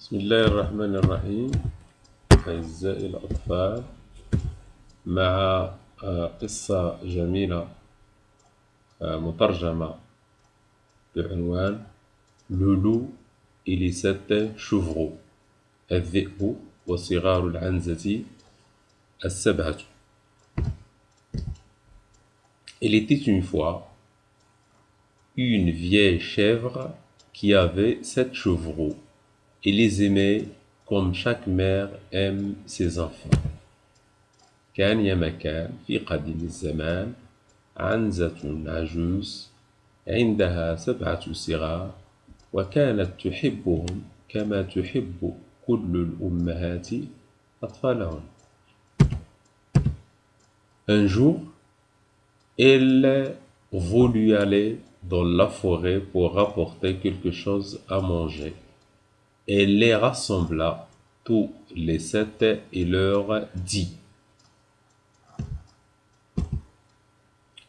بسم الله الرحمن الرحيم. أعزائي الأطفال، مع قصة جميلة مترجمة بعنوان لولو et les 7 chevreaux، الذئب وصغار العنزة السبعة. Il était une fois une vieille chèvre qui avait 7 chevreaux et les aimait comme chaque mère aime ses enfants. كان يا مكان في قديم الزمان عنزة عجوز عندها 7 صغار، وكانت تحبهم كما تحب كل الأمهات أطفالهن. Un jour, elle voulut aller dans la forêt pour rapporter quelque chose à manger. Elle les rassembla tous les 7 et leur dit: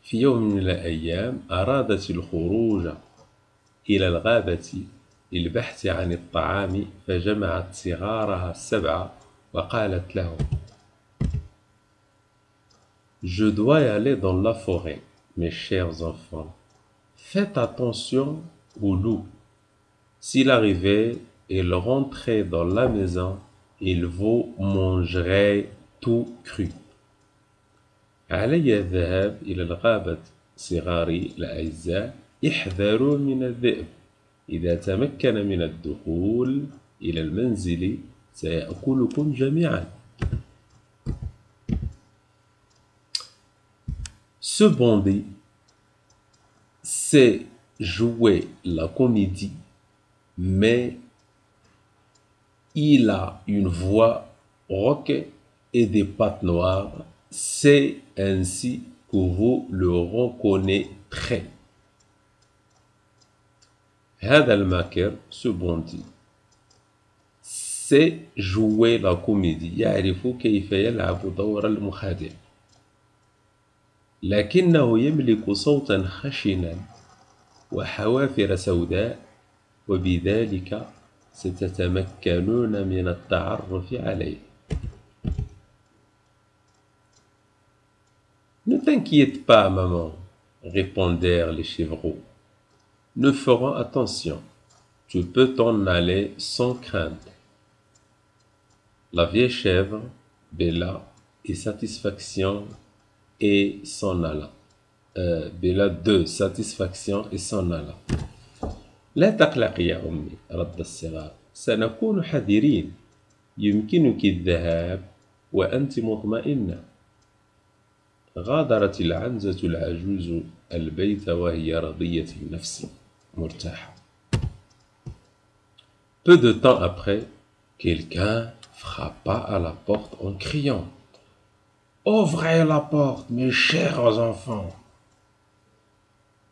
في يوم من الأيام أرادت الخروج إلى الغابة للبحث عن الطعام، فجمعت صغارها 7 وقالت لهم: Je dois y aller dans la forêt, mes chers enfants. Faites attention au loup. S'il arrivait et il rentrait dans la maison, il vous mangerait tout cru. علي الذهاب إلى الغابة صغاري الأعزاء، احذروا من الذئب. إذا تمكن من الدخول إلى المنزل سيأكلكم جميعا. Ce bandit sait jouer la comédie, mais il a une voix rauque et des pattes noires. C'est ainsi que vous le reconnaîtrez. هذا الماكر، ce bandit, sait jouer la comédie، يعرف كيف يلعب دور المخادع، لكنه يملك صوتا خشنا وحوافر سوداء، وبذلك ستتمكنون من التعرف عليه. Ne t'inquiète pas, maman, répondirent les chevreaux. Nous ferons attention. Tu peux t'en aller sans crainte. La vieille chèvre bêla et satisfaction et s'en alla. بلا de satisfaction et s'en alla. لا تقلقي يا أمي، رد الصغار، سنكون حذرين، يمكنك الذهاب وأنت مطمئنة. غادرت العنزة العجوز البيت وهي راضية النفس مرتاحة. Peu de temps après, quelqu'un frappa à la porte en criant: Ouvrez la porte, mes chers enfants!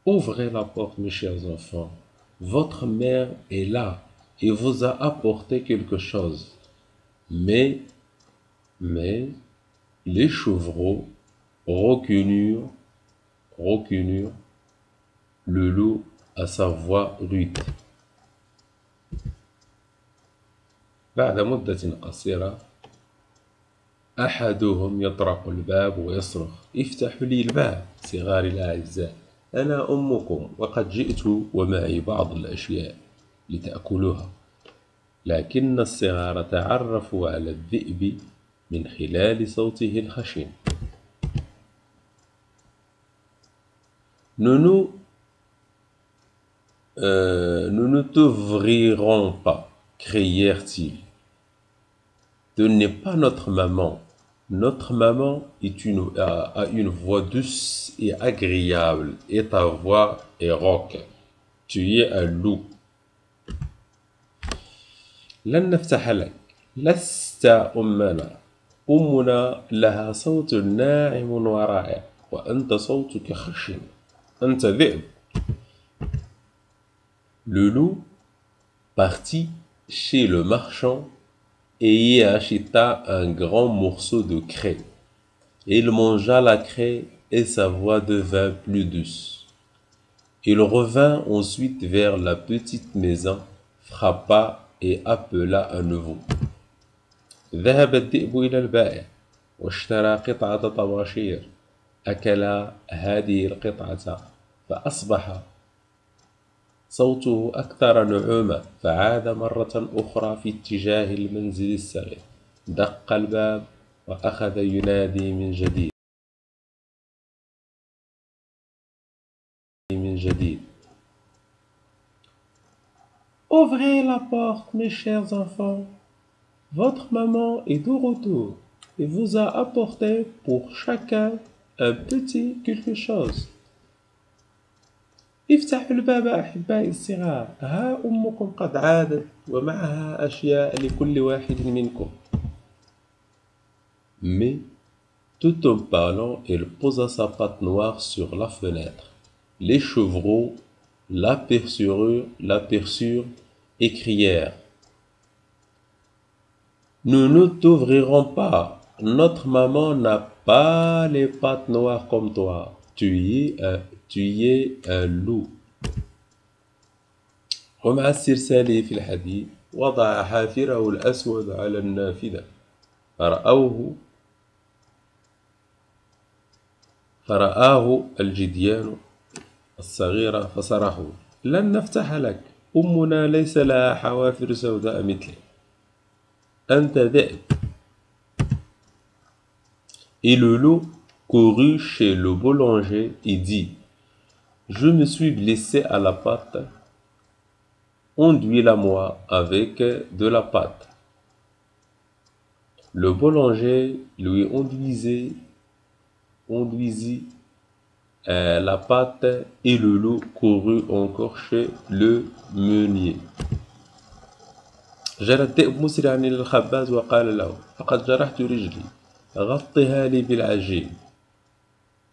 Ouvrez la porte, mes chers enfants! Votre mère est là et vous a apporté quelque chose. Mais les chevreaux reconnurent le loup à sa voix rude. بعد مدة قصيرة أحدهم يطرق الباب ويصرخ: افتحوا لي الباب صغاري الأعزاء، أنا أمكم وقد جئت ومعي بعض الأشياء لتأكلوها. لكن الصغار تعرفوا على الذئب من خلال صوته الخشن. Nous ne t'ouvrirons pas, crièrent-ils. Tu n'es pas notre maman. Notre maman a une voix douce et agréable, et ta voix est rauque. Tu es un loup. لن نفتح لك، لست أمنا. أمنا لها صوت ناعم ورائع، وأنت صوتك خشن. أنت ذئب. Le loup partit chez le marchand et y acheta un grand morceau de craie. Il mangea la craie et sa voix devint plus douce. Il revint ensuite vers la petite maison, frappa et appela à nouveau. ذهب الذئب إلى البائع واشترى قطعة طباشير. أكل هذه القطعة فأصبح صوته أكثر نعومة، فعاد مرة أخرى في اتجاه المنزل الصغير. دق الباب وأخذ ينادي من جديد. Ouvrez la porte, mes chers enfants. Votre maman est de retour et vous a apporté pour chacun un petit quelque chose. افتحوا الباب أحبائي الصغار، ها أمكم قد عادت ومعها أشياء لكل واحد منكم. Mais, tout en parlant, elle posa sa patte noire sur la fenêtre. Les chevreaux l'aperçurent et crièrent: Nous ne t'ouvrirons pas. Notre maman n'a pas les pattes noires comme toi. Tu es un loup. ومع استرساله في الحديث وضع حافره الأسود على النافذة فرآه الجديان الصغيرة فصرخوا: لن نفتح لك، أمنا ليس لها حوافر سوداء مثلك، أنت ذئب. Et le loup courut chez le boulanger et dit: Je me suis blessé à la patte, enduis-la-moi avec de la pâte. Le boulanger lui enduisit la pâte et le loup courut encore chez le meunier. جرى الذئب مسرعا إلى الخباز وقال له: فقد جرحت رجلي، غطها لي بالعجين.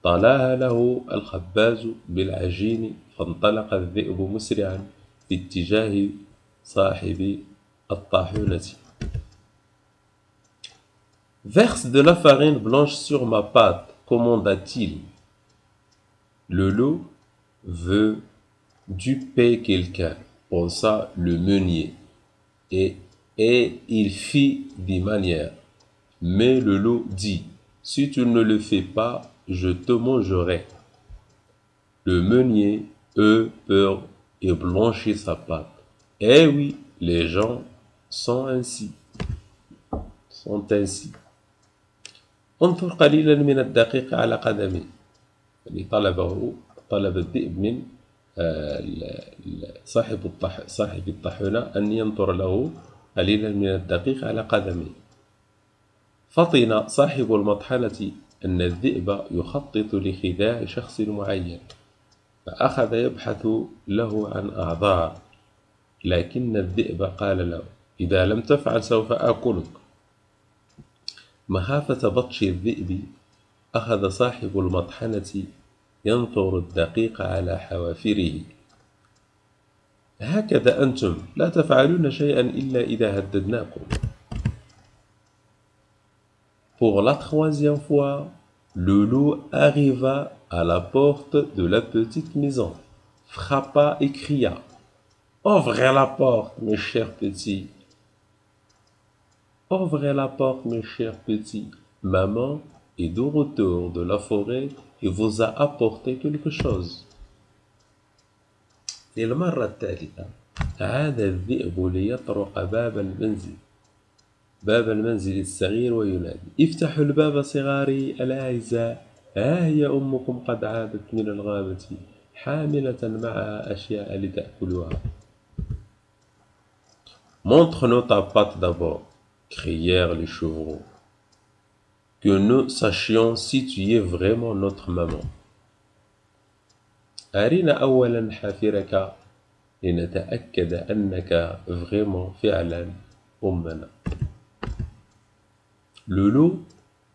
طلاها له الخباز بالعجين، فانطلق الذئب مسرعا في اتجاه صاحب الطاحونة. Verse de la farine blanche sur ma pâte, commanda-t-il. Le loup veut duper quelqu'un, pensa le meunier, et il fit des manières. Mais le loup dit: Si tu ne le fais pas, je te mangerai. Le meunier eut peur et blanchit sa pâte. Eh oui, les gens sont ainsi. انظر قليلا من الدقيق على قدمي. يعني طلب الذئب من صاحب الطاحونة أن ينظر له قليلا من الدقيق على قدمه. فطن صاحب المطحنة أن الذئب يخطط لخداع شخص معين، فأخذ يبحث له عن أعذار، لكن الذئب قال له: إذا لم تفعل سوف آكلك. مخافة بطش الذئب أخذ صاحب المطحنة ينثر الدقيق على حوافره. هكذا أنتم لا تفعلون شيئا إلا إذا هددناكم. Pour la troisième fois, le loup arriva à la porte de la petite maison, frappa et cria: Ouvrez la porte, mes chers petits. Ouvrez la porte, mes chers petits. Maman est de retour de la forêt et vous a apporté quelque chose. للمرة الثالثة عاد الذئب ليطرق باب المنزل الصغير وينادي: افتحوا الباب صغاري الأعزاء، ها هي أمكم قد عادت من الغابة حاملة معها أشياء لتأكلوها. Montre-nous ta patte d'abord, crièrent les chevreaux, que nous sachions si tu es vraiment notre maman. أرنا أولا حافرك لنتأكد أنك vraiment فعلا أمنا. Le loup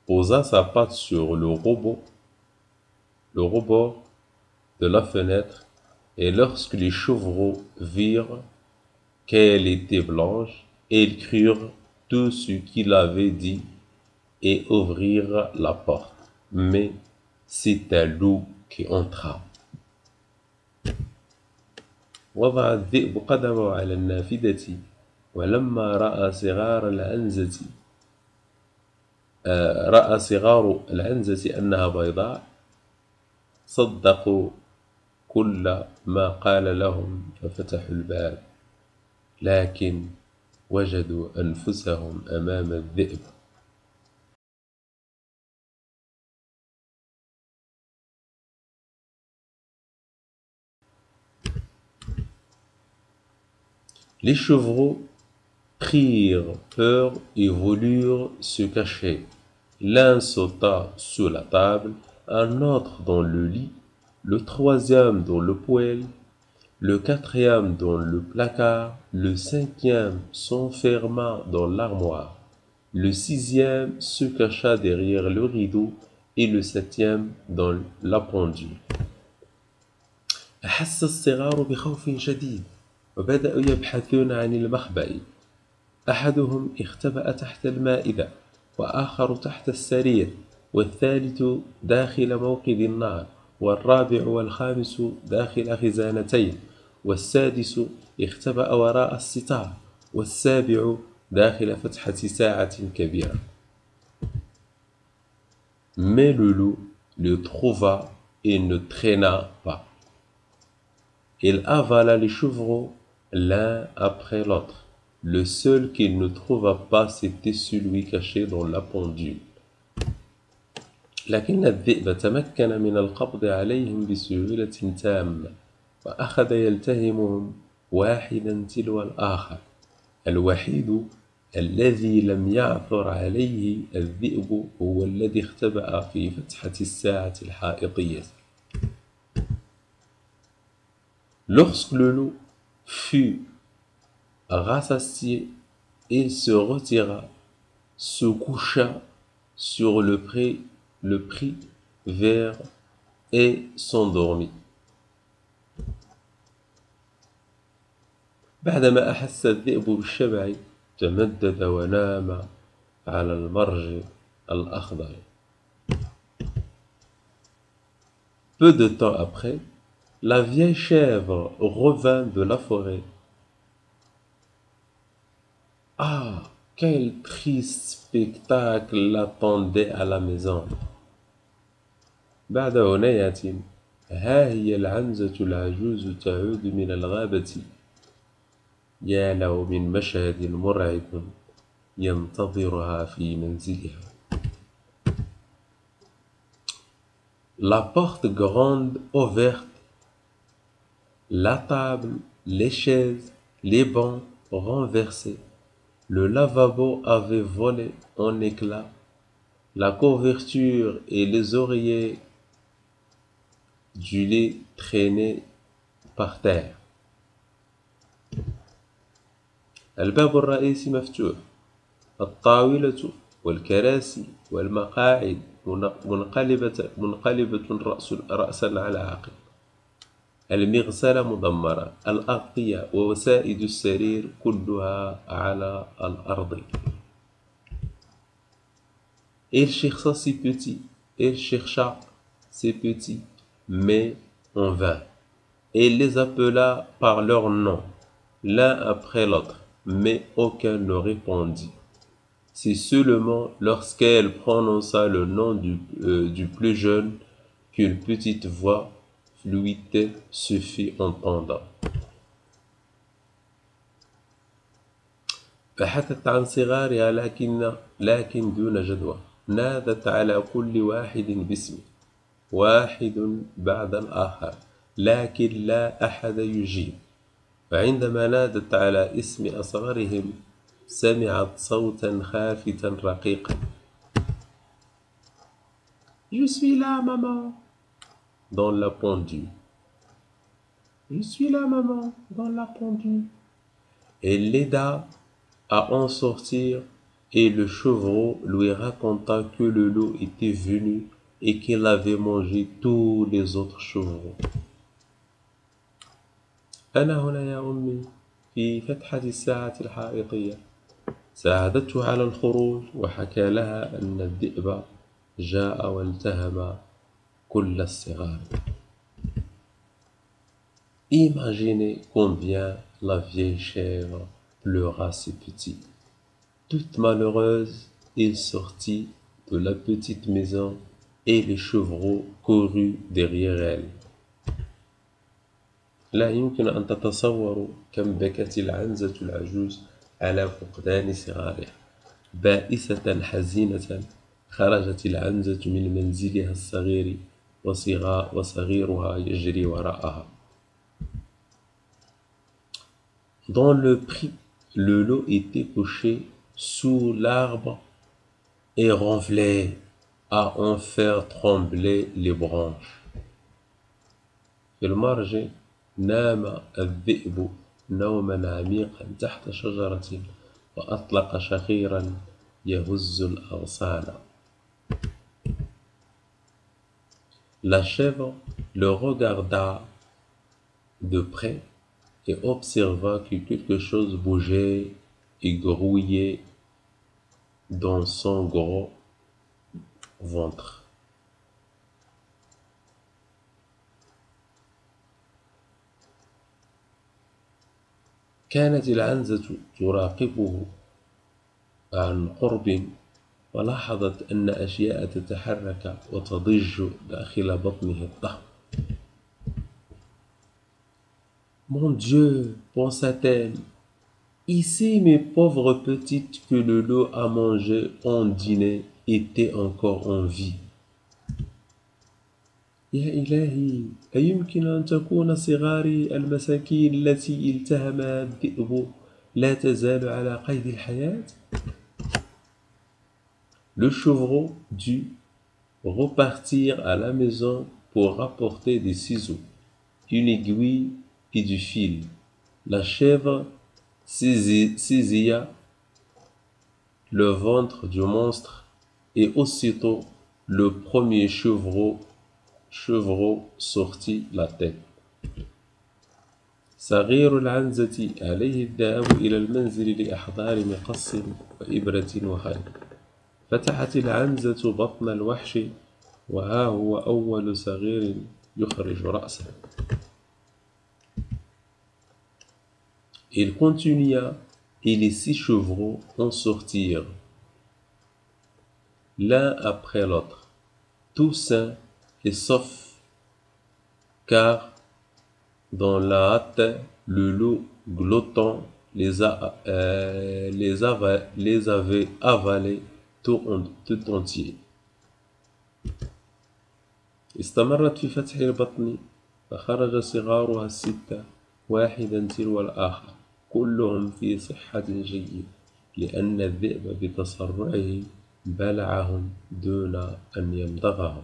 posa sa patte sur le rebord de la fenêtre, et lorsque les chevreaux virent qu'elle était blanche, ils crurent tout ce qu'il avait dit et ouvrirent la porte. Mais c'est un loup qui entra. وضع الذئب قدمه على النافذة ولما رأى صغار العنزة أنها بيضاء صدقوا كل ما قال لهم ففتحوا الباب لكن وجدوا أنفسهم أمام الذئب. Les chevreaux prirent peur et voulurent se cacher. L'un sauta sous la table, un autre dans le lit, le troisième dans le poêle, le quatrième dans le placard, le cinquième s'enferma dans l'armoire, le sixième se cacha derrière le rideau et le septième dans la pendule. أحس الصغار بخوف شديد وبدأوا يبحثون عن المخبأ. أحدهم اختبأ تحت المائدة وآخر تحت السرير والثالث داخل موقد النار والرابع والخامس داخل خزانتين والسادس اختبأ وراء الستار والسابع داخل فتحة ساعة كبيرة. Mais le loup le trouva et ne traîna pas. Il avala les chevreaux l'un après l'autre. Le seul qu'il ne trouva pas, c'était celui caché dans la pendule. لكن الذئب تمكن من القبض عليهم بسهولة تامة وأخذ يلتهمهم واحدا تلو الآخر. الوحيد الذي لم يعثر عليه الذئب هو الذي اختبأ في فتحة الساعة الحائطية. Lorsque le loup fut rassasié, il se retira, se coucha sur le prit vert et s'endormit. بعدما أحس الذئب بالشبع تمدد ونام على المرج الأخضر. Peu de temps après, la vieille chèvre revint de la forêt. Ah, quel triste spectacle l'attendait à la maison. بعد هناية ها هي العنزة العجوز تعود من الغابة. يا له من مشهد مرعب ينتظرها في منزلها. La porte grande ouverte, la table, les chaises, les bancs renversés. Le lavabo avait volé en éclats. La couverture et les oreillers du lit traînaient par terre. الباب الرئيسي مفتوح. الطاولة والكراسي والمقاعد منقلبة رأسا على عقب. المغسلة مدمرة. الأغطية ووسائد السرير كلها على الأرض. Il chercha ses petits, mais en vain. Il les appela par leur nom, l'un après l'autre, mais aucun ne répondit. C'est seulement lorsqu'elle prononça le nom du plus jeune qu'une petite voix fluide se fit entendre. بحثت عن صغارها لكن دون جدوى. نادت على كل واحد باسمه واحد بعد الآخر لكن لا أحد يجيب. وعندما نادت على اسم أصغرهم سمعت صوتا خافتا رقيقا. Je suis là, maman. Dans la pendule. Je suis là, maman. Dans la pendule. Elle l'aida à en sortir et le chevreau lui raconta que le loup était venu et qu'il avait mangé tous les autres chevreaux. أنا هنا يا أمي في فتحة الساعة الحائطية. ساعدته على الخروج وحكى لها أن الذئب جاء والتهم كل الصغار. Imaginez combien la vieille chèvre pleura ses petits. Toute malheureuse, il sortit de la petite maison et les chevreaux coururent derrière elle. لا يمكن أن تتصوروا كم بكت العنزة العجوز على فقدان صغارها. بائسة حزينة خرجت العنزة من منزلها الصغير وصغيرها يجري وراءها. Dans le pré, le loup était couché sous l'arbre et ronflait à en faire trembler les branches. في المرج نام الذئب نوما عميقا تحت شجرة وأطلق شخيرا يهز الأغصان. La chèvre le regarda de près et observa que quelque chose bougeait et grouillait dans son gros ventre. كانت العنزة تراقبه عن قرب ولاحظت أن أشياء تتحرك وتضج داخل بطنه الضخم. Mon Dieu, pensa-t-elle, ici mes pauvres petites que le loup a mangé en dîner étaient encore en vie. يا إلهي، أيمكن أن تكون صغاري المساكين التي التهمها الذئب لا تزال على قيد الحياة؟ Le chevreau dut repartir à la maison pour rapporter des ciseaux, une aiguille et du fil. La chèvre saisit le ventre du monstre et aussitôt le premier chevreau sortit la tête. صغير العنزة عليه الذهاب إلى المنزل لإحضار مقص وإبرة وخيط. فتحت العنزة بطن الوحش وها هو أول صغير يخرج رأسه. Il continua et les 6 chevreaux en sortirent, l'un après l'autre, tous sains et saufs, car dans la hâte, le loup glottant les avait avalés tout entier. استمرت في فتح البطن فخرج صغارها الستة واحدا تلو الآخر كلهم في صحة جيدة لأن الذئب بتسرعه بلعهم دون أن يمضغهم.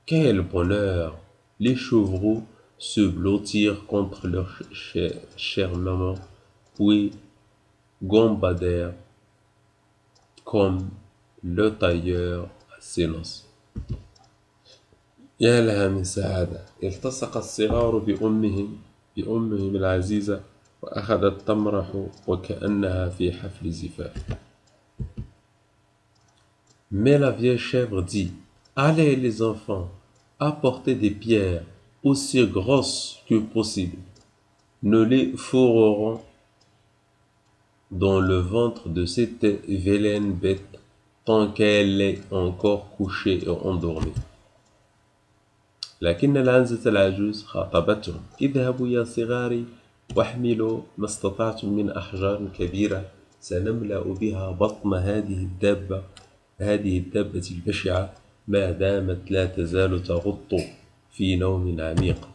Quel bonheur! Les chevreaux se blottirent contre leur chère maman, puis gambadèrent comme le tailleur à ses noces. يا لها من سعادة! التصق الصغار بأمهم العزيزة وأخذت تمرح وكأنها في حفل زفاف. Mais la vieille chèvre dit: Allez les enfants, apportez des pierres aussi grosses que possible. Nous les fourrerons dans le ventre de cette vilaine bête tant qu'elle est encore couchée et endormie. لكن العنزة العجوز خاطبتهم: اذهبوا يا صغاري واحملوا ما استطعتم من أحجار كبيرة سنملأ بها بطن هذه الدابة البشعة ما دامت لا تزال تغط في نوم عميق.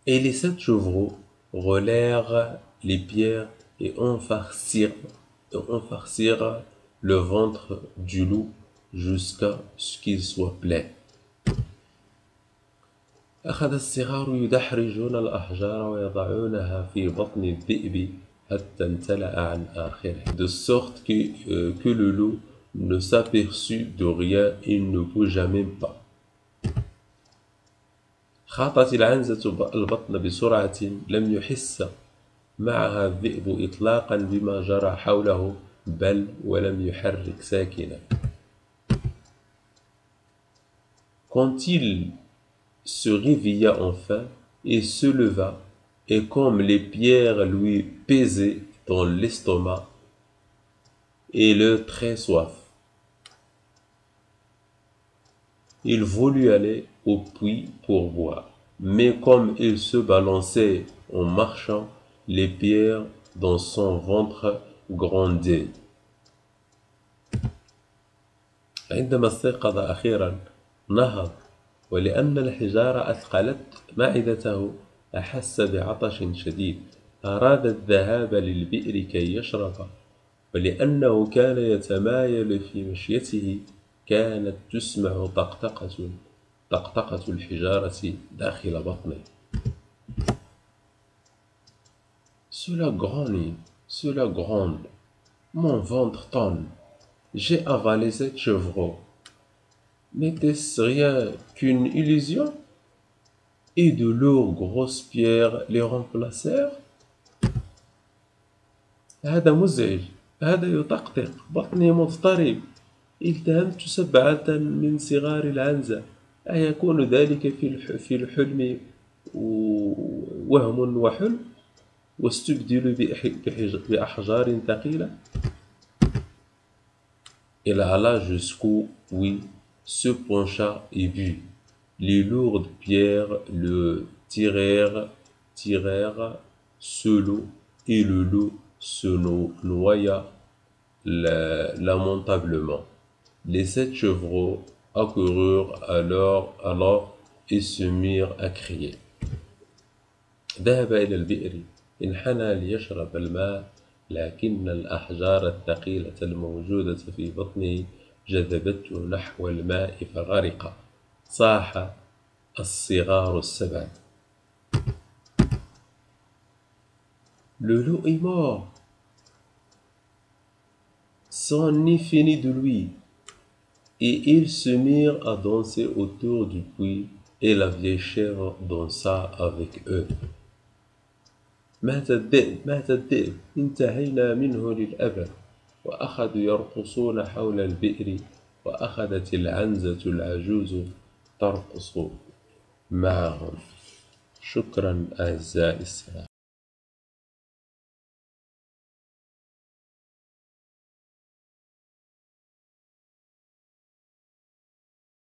Et les 7 chevreaux roulèrent les pierres et enfarcirent le ventre du loup jusqu'à ce qu'il soit plein. أخذ الصغار يدحرجون الأحجار ويضعونها في بطن الذئب حتى امتلأ عن آخره, de sorte que le loup ne s'aperçut de rien et ne bougea même pas. خاطت العنزة البطن بسرعة لم يحس معها الذئب إطلاقا بما جرى حوله بل ولم يحرك ساكنا. Quand il se réveilla enfin, Il se leva, et comme les pierres lui pesaient dans l'estomac, il eut très soif. Il voulut aller au puits pour boire, mais comme il se balançait en marchant, les pierres dans son ventre grondaient. عندما استيقظ أخيرا نهض، ولأن الحجارة أثقلت معدته أحس بعطش شديد. أراد الذهاب للبئر كي يشرب، ولأنه كان يتمايل في مشيته كانت تسمع طقطقة الحجارة داخل بطنه. Cela gronde, mon ventre tonne. J'ai avalé cette chevreau. N'était-ce rien qu'une illusion? Et de lourdes grosses pierres les remplacèrent. هذا مزعج، هذا يطقطق، بطني مضطرب. التهمت 7 من صغار العنزة. أيكون ذلك في الحلم وهم وحلم؟ واستبدل بأحجار ثقيلة. Il alla jusqu'au puits, se pencha et vit. Les lourdes pierres le tirèrent sous l'eau, et le loup se noya lamentablement. Les 7 chevreaux accoururent alors et se mirent à crier. ذهب إلى البئر، انحنى ليشرب الماء، لكن الأحجار الثقيلة الموجودة في بطنه جذبته نحو الماء فغرق. صاح الصغار ال7. Le loup est mort. C'en est fini de lui. Et ils se mirent à danser autour du puits, et la vieille chèvre dansa avec eux. مات الذئب، انتهينا منه للأبد. وأخذوا يرقصون حول البئر، وأخذت العنزة العجوز ترقص معهم. شكرا أعزائي السلام.